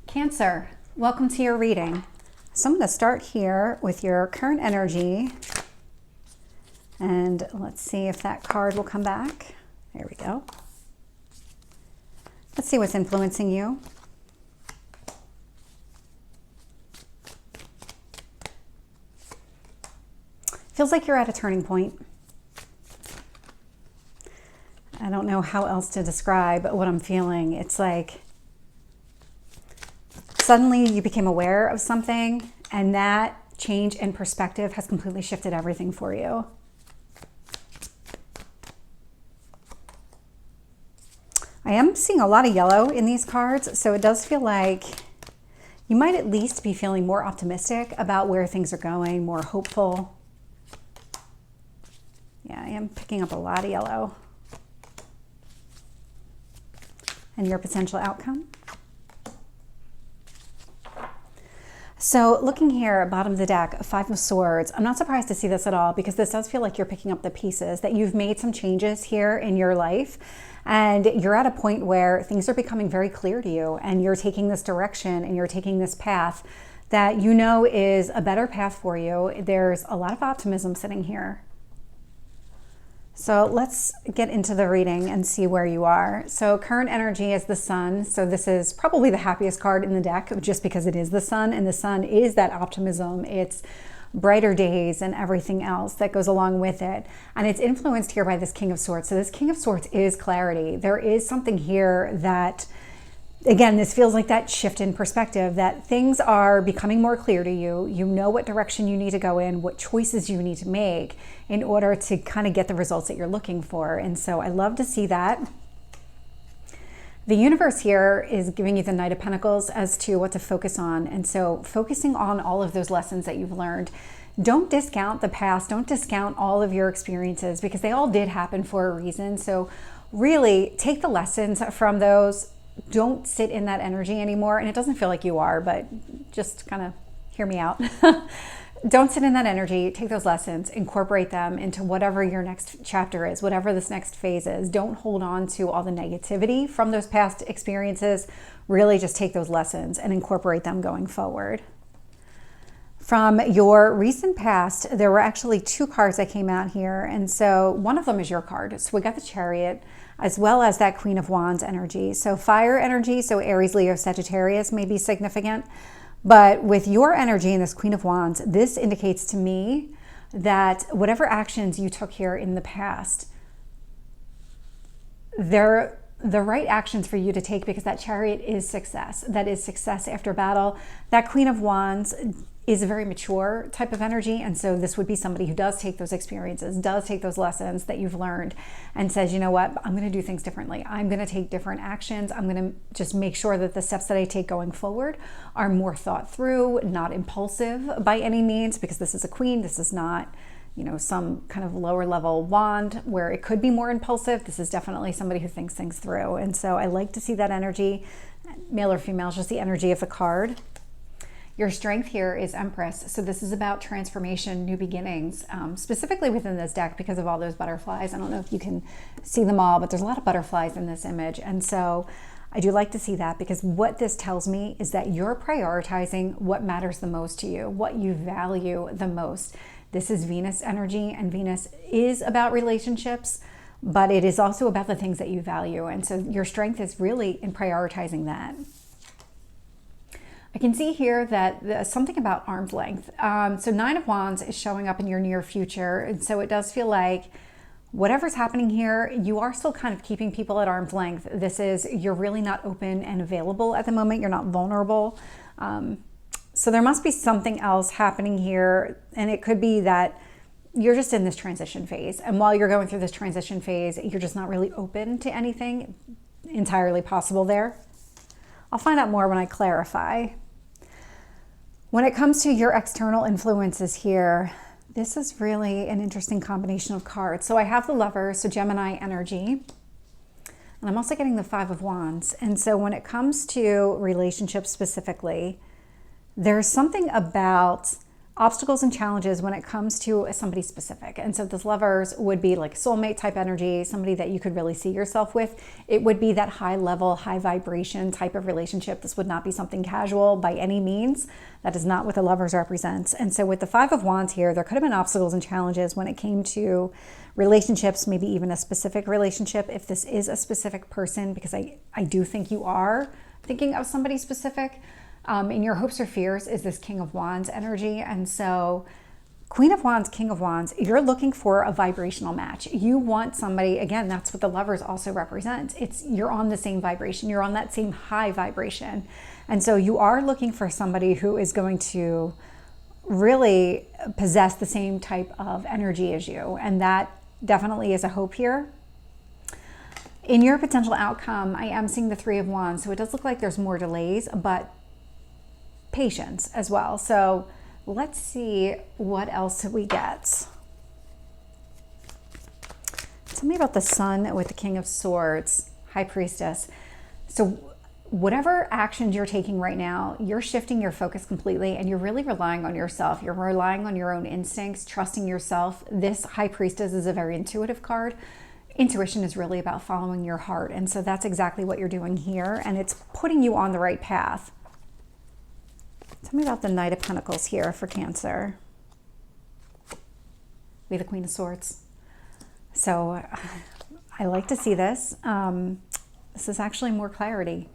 Cancer, welcome to your reading. So I'm going to start here with your current energy. And let's see if that card will come back. There we go. Let's see what's influencing you. Feels like you're at a turning point. I don't know how else to describe what I'm feeling. It's like suddenly you became aware of something, and that change in perspective has completely shifted everything for you. I am seeing a lot of yellow in these cards, so it does feel like you might at least be feeling more optimistic about where things are going, more hopeful. Yeah, I am picking up a lot of yellow. And your potential outcome. So looking here at bottom of the deck, Five of Swords, I'm not surprised to see this at all because this does feel like you're picking up the pieces, that you've made some changes here in your life and you're at a point where things are becoming very clear to you and you're taking this direction and you're taking this path that you know is a better path for you. There's a lot of optimism sitting here. So let's get into the reading and see where you are. So current energy is the Sun. So this is probably the happiest card in the deck just because it is the Sun, and the Sun is that optimism. It's brighter days and everything else that goes along with it. And it's influenced here by this King of Swords. So this King of Swords is clarity. There is something here that, again, this feels like that shift in perspective, that things are becoming more clear to you. You know what direction you need to go in, what choices you need to make in order to kind of get the results that you're looking for. And so I love to see that. The universe here is giving you the Knight of Pentacles as to what to focus on. And so focusing on all of those lessons that you've learned. Don't discount the past. Don't discount all of your experiences because they all did happen for a reason. So really take the lessons from those. Don't sit in that energy anymore. And it doesn't feel like you are, but just kind of hear me out. Don't sit in that energy. Take those lessons, incorporate them into whatever your next chapter is, whatever this next phase is. Don't hold on to all the negativity from those past experiences. Really just take those lessons and incorporate them going forward. From your recent past, there were actually two cards that came out here. And so one of them is your card. So we got the Chariot, as well as that Queen of Wands energy. So fire energy, so Aries, Leo, Sagittarius may be significant. But with your energy in this Queen of Wands, this indicates to me that whatever actions you took here in the past, they're the right actions for you to take because that Chariot is success. That is success after battle. That Queen of Wands is a very mature type of energy. And so this would be somebody who does take those experiences, does take those lessons that you've learned and says, you know what, I'm going to do things differently. I'm going to take different actions. I'm going to just make sure that the steps that I take going forward are more thought through, not impulsive by any means, because this is a queen. This is not, you know, some kind of lower level wand where it could be more impulsive. This is definitely somebody who thinks things through. And so I like to see that energy, male or female, just the energy of the card. Your strength here is Empress. So this is about transformation, new beginnings, specifically within this deck because of all those butterflies. I don't know if you can see them all, but there's a lot of butterflies in this image. And so I do like to see that because what this tells me is that you're prioritizing what matters the most to you, what you value the most. This is Venus energy, and Venus is about relationships, but it is also about the things that you value. And so your strength is really in prioritizing that. I can see here that something about arm's length. So Nine of Wands is showing up in your near future. And so it does feel like whatever's happening here, you are still kind of keeping people at arm's length. This is, you're really not open and available at the moment. You're not vulnerable. So there must be something else happening here. And it could be that you're just in this transition phase. And while you're going through this transition phase, you're just not really open to anything. Entirely possible there. I'll find out more when I clarify. When it comes to your external influences here, this is really an interesting combination of cards. So I have the Lovers, so Gemini energy, and I'm also getting the Five of Wands. And so when it comes to relationships specifically, there's something about obstacles and challenges when it comes to somebody specific. And so this Lovers would be like soulmate type energy, somebody that you could really see yourself with. It would be that high level, high vibration type of relationship. This would not be something casual by any means. That is not what the Lovers represents. And so with the Five of Wands here, there could have been obstacles and challenges when it came to relationships, maybe even a specific relationship, if this is a specific person, because I do think you are thinking of somebody specific. In your hopes or fears is this King of Wands energy. And so Queen of Wands, King of Wands, you're looking for a vibrational match. You want somebody, again, that's what the Lovers also represent. You're on the same vibration. You're on that same high vibration. And so you are looking for somebody who is going to really possess the same type of energy as you. And that definitely is a hope here. In your potential outcome, I am seeing the Three of Wands. So it does look like there's more delays, but patience as well. So let's see what else we get. Tell me about the Sun with the King of Swords, High Priestess. So whatever actions you're taking right now, you're shifting your focus completely and you're really relying on yourself. You're relying on your own instincts, trusting yourself. This High Priestess is a very intuitive card. Intuition is really about following your heart. And so that's exactly what you're doing here. And it's putting you on the right path. Tell me about the Knight of Pentacles here for Cancer. We have the Queen of Swords. So I like to see this. This is actually more clarity.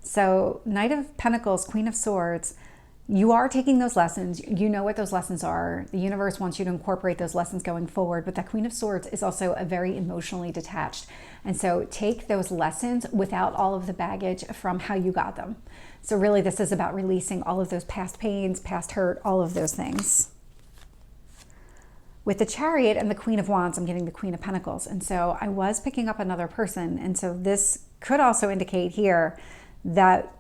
So Knight of Pentacles, Queen of Swords, you are taking those lessons. You know what those lessons are. The universe wants you to incorporate those lessons going forward. But that Queen of Swords is also a very emotionally detached. And so take those lessons without all of the baggage from how you got them. So really this is about releasing all of those past pains, past hurt, all of those things. With the Chariot and the Queen of Wands, I'm getting the Queen of Pentacles. And so I was picking up another person. And so this could also indicate here that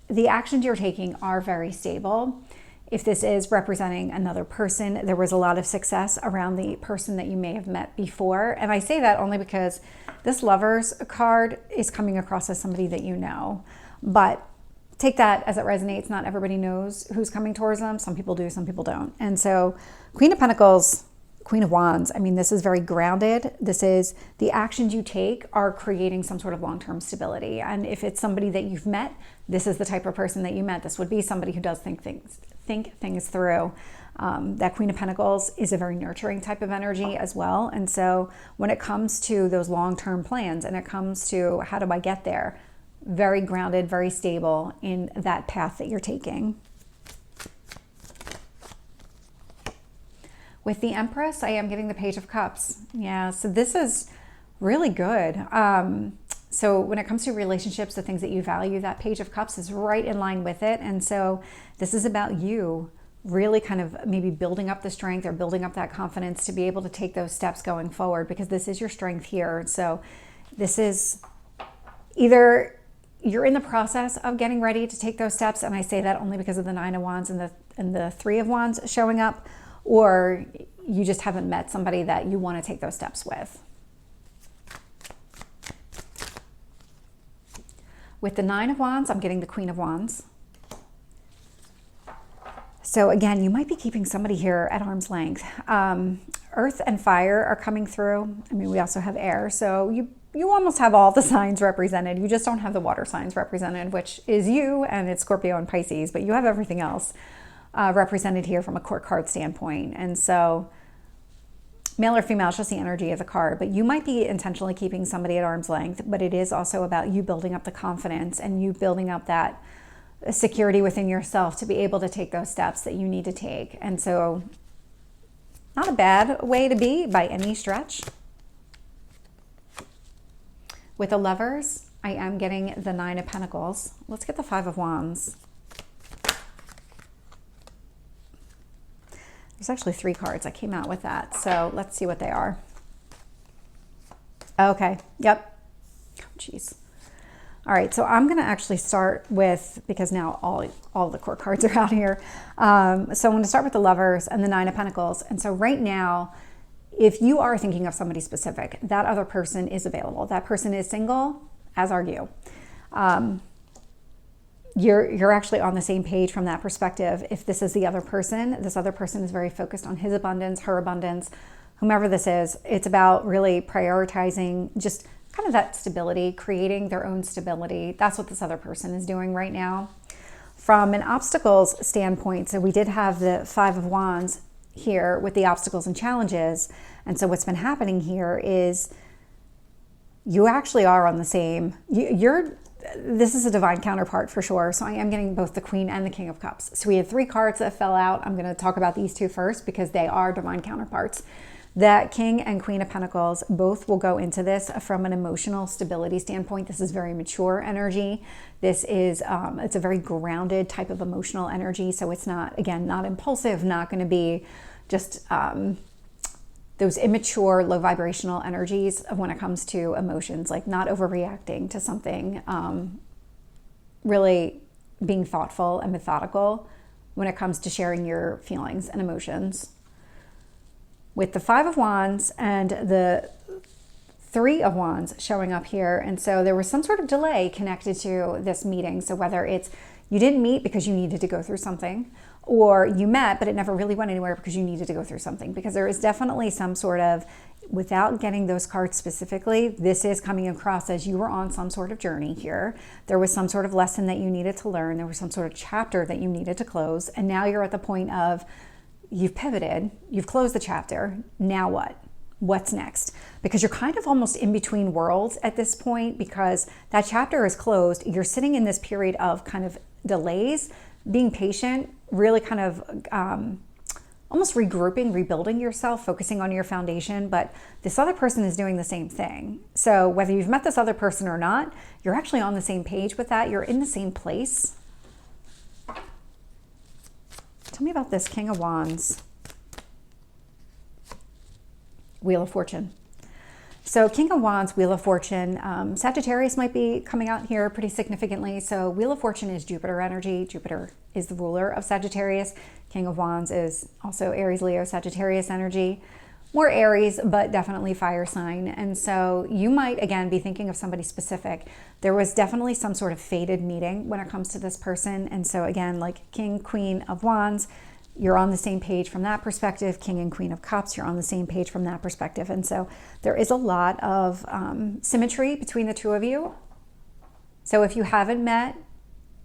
the actions you're taking are very stable. If this is representing another person, there was a lot of success around the person that you may have met before. And I say that only because this Lovers card is coming across as somebody that you know. But take that as it resonates. Not everybody knows who's coming towards them. Some people do, some people don't. And so Queen of Pentacles, Queen of Wands, I mean, this is very grounded. This is the actions you take are creating some sort of long-term stability. And if it's somebody that you've met, this is the type of person that you met. This would be somebody who does think things through. That Queen of Pentacles is a very nurturing type of energy as well. And so when it comes to those long-term plans and it comes to how do I get there, very grounded, very stable in that path that you're taking. With the Empress, I am getting the Page of Cups. Yeah, so this is really good. So when it comes to relationships, the things that you value, that Page of Cups is right in line with it. And so this is about you really kind of maybe building up the strength or building up that confidence to be able to take those steps going forward, because this is your strength here. So this is either you're in the process of getting ready to take those steps, and I say that only because of the Nine of Wands and the Three of Wands showing up, or you just haven't met somebody that you want to take those steps with. With the Nine of Wands, I'm getting the Queen of Wands. So again, you might be keeping somebody here at arm's length. Earth and fire are coming through. I mean, we also have air, so you almost have all the signs represented. You just don't have the water signs represented, which is you, and it's Scorpio and Pisces, but you have everything else represented here from a court card standpoint. And so male or female, it's just the energy of the card, but you might be intentionally keeping somebody at arm's length, but it is also about you building up the confidence and you building up that security within yourself to be able to take those steps that you need to take. And so not a bad way to be by any stretch. With the Lovers, I am getting the Nine of Pentacles. Let's get the Five of Wands. There's actually 3 cards. I came out with that. So let's see what they are. Okay. Yep. Oh, geez. All right. So I'm going to actually start with, because now all the court cards are out here. So I'm going to start with the Lovers and the Nine of Pentacles. And so right now, if you are thinking of somebody specific, that other person is available. That person is single, as are you. you're actually on the same page from that perspective. If this is the other person, this other person is very focused on his abundance, her abundance, whomever this is. It's about really prioritizing just kind of that stability, creating their own stability. That's what this other person is doing right now. From an obstacles standpoint, so we did have the Five of Wands here with the obstacles and challenges. And so what's been happening here is you actually are on the same, this is a divine counterpart for sure. So I am getting both the Queen and the King of Cups. So we had 3 cards that fell out. I'm going to talk about these 2 first because they are divine counterparts. The King and Queen of Pentacles both will go into this from an emotional stability standpoint. This is very mature energy. This is, it's a very grounded type of emotional energy. So it's not, again, not impulsive, not going to be just those immature, low vibrational energies when it comes to emotions, like not overreacting to something, really being thoughtful and methodical when it comes to sharing your feelings and emotions. With the Five of Wands and the Three of Wands showing up here. And so there was some sort of delay connected to this meeting. So whether it's you didn't meet because you needed to go through something, or you met, but it never really went anywhere because you needed to go through something. Because there is definitely some sort of, without getting those cards specifically, this is coming across as you were on some sort of journey here. There was some sort of lesson that you needed to learn. There was some sort of chapter that you needed to close. And now you're at the point of, you've pivoted, you've closed the chapter. Now what? What's next? Because you're kind of almost in between worlds at this point because that chapter is closed. You're sitting in this period of kind of delays, being patient, really kind of almost regrouping, rebuilding yourself, focusing on your foundation. But this other person is doing the same thing. So whether you've met this other person or not, you're actually on the same page with that. You're in the same place. Tell me about this King of Wands. Wheel of Fortune. So King of Wands, Wheel of Fortune, Sagittarius might be coming out here pretty significantly. So Wheel of Fortune is Jupiter energy. Jupiter is the ruler of Sagittarius. King of Wands is also Aries, Leo, Sagittarius energy. More Aries, but definitely fire sign. And so you might, again, be thinking of somebody specific. There was definitely some sort of fated meeting when it comes to this person. And so again, like King, Queen of Wands, you're on the same page from that perspective. King and Queen of Cups, you're on the same page from that perspective. And so there is a lot of symmetry between the two of you. So if you haven't met,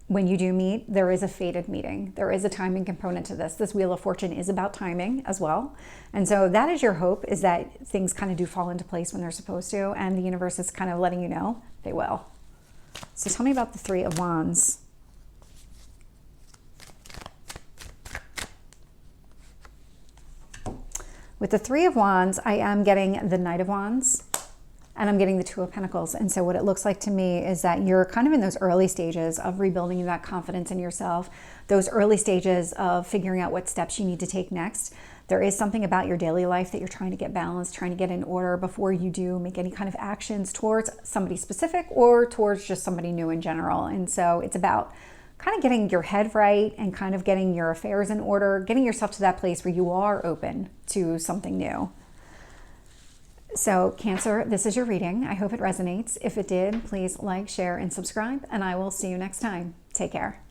when you do meet, there is a fated meeting. There is a timing component to this. This Wheel of Fortune is about timing as well. And so that is your hope, is that things kind of do fall into place when they're supposed to. And the universe is kind of letting you know they will. So tell me about the Three of Wands. With the Three of Wands, I am getting the Knight of Wands and I'm getting the Two of Pentacles. And so what it looks like to me is that you're kind of in those early stages of rebuilding that confidence in yourself, those early stages of figuring out what steps you need to take next. There is something about your daily life that you're trying to get balanced, trying to get in order before you do make any kind of actions towards somebody specific or towards just somebody new in general. And so it's about kind of getting your head right and kind of getting your affairs in order, getting yourself to that place where you are open to something new. So Cancer, this is your reading. I hope it resonates. If it did, please like, share, and subscribe, and I will see you next time. Take care.